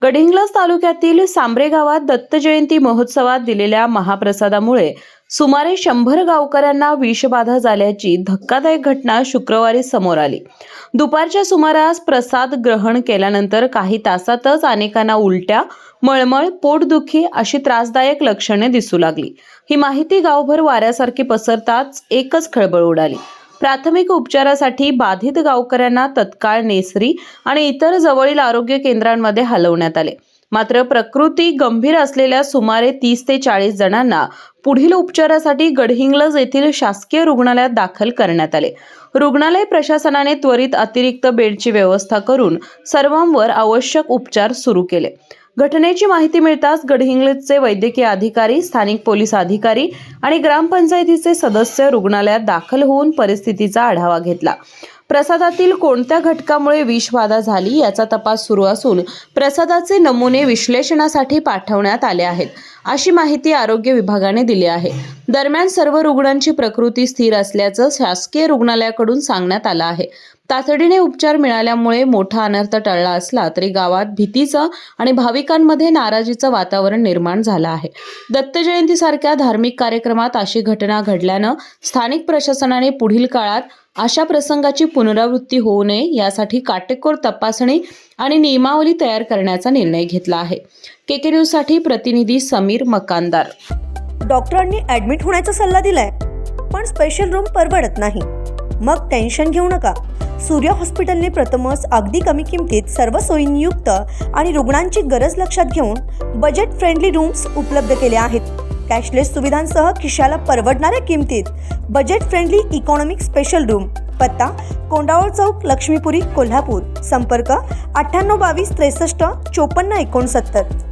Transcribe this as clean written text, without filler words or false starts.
गडिंग्लज तालुक्यातील सांब्रे गावात दत्त जयंती महोत्सवात दिलेल्या महाप्रसादामुळे सुमारे 100 गावकऱ्यांना विषबाधा झाल्याची धक्कादायक घटना शुक्रवारी समोर आली। दुपारच्या सुमारास प्रसाद ग्रहण केल्यानंतर काही तासातच अनेकांना उलट्या, मळमळ, पोटदुखी अशी त्रासदायक लक्षणे दिसू लागली। ही माहिती गावभर वाऱ्यासारखी पसरताच एकच खळबळ उडाली। प्राथमिक उपचारासाठी बाधित गावकऱ्यांना तत्काळ नेसरी आणि इतर जवळील आरोग्य केंद्रांमध्ये हलवण्यात आले। मात्र प्रकृती गंभीर असलेल्या सुमारे 30 ते 40 जणांना पुढील उपचारासाठी गडहिंग्लज येथील शासकीय रुग्णालयात दाखल करण्यात आले। रुग्णालय प्रशासनाने त्वरित अतिरिक्त बेडची व्यवस्था करून सर्वांवर आवश्यक उपचार सुरू केले। घटनेची माहिती मिळताच गडहिंग्लजचे वैद्यकीय अधिकारी, स्थानिक पोलीस अधिकारी आणि ग्रामपंचायतीचे सदस्य रुग्णालयात दाखल होऊन परिस्थितीचा आढावा घेतला। प्रसादातील कोणत्या घटकामुळे विषबाधा झाली याचा तपास सुरू असून प्रसादाचे नमुने विश्लेषणासाठी पाठवण्यात आले आहेत, अशी माहिती आरोग्य विभागाने दिली आहे। दरम्यान सर्व रुग्णांची प्रकृती स्थिर असल्याचं शासकीय रुग्णालयाकडून सांगण्यात आलं आहे। तातडीने उपचार मिळाल्यामुळे मोठा अनर्थ टळला असला तरी गावात भीतीचं आणि भाविकांमध्ये नाराजीचं वातावरण निर्माण झालं आहे। दत्त जयंतीसारख्या धार्मिक कार्यक्रमात अशी घटना घडल्यानं स्थानिक प्रशासनाने पुढील काळात अशा प्रसंगाची पुनरावृत्ती होऊ नये यासाठी काटेकोर तपासणी आणि नियमावली तयार करण्याचा निर्णय घेतला आहे। केके न्यूज साठी प्रतिनिधी समीर मकानदार। डॉक्टरांनी ऍडमिट होण्याचा सल्ला दिलाय, पण स्पेशल रूम परवडत नाही। मग टेन्शन घेऊ नका। सूर्य हॉस्पिटलने प्रथमच अगदी कमी किमतीत सर्व सोयींयुक्त आणि रुग्णांची गरज लक्षात घेऊन बजेट फ्रेंडली रूम्स उपलब्ध केले आहेत। कॅशलेस सुविधांसह खिशाला परवडणाऱ्या किमतीत budget friendly economic special room. पत्ता कोंडावळ चौक, लक्ष्मीपुरी, कोल्हापूर। संपर्क 98 22 63 54 69।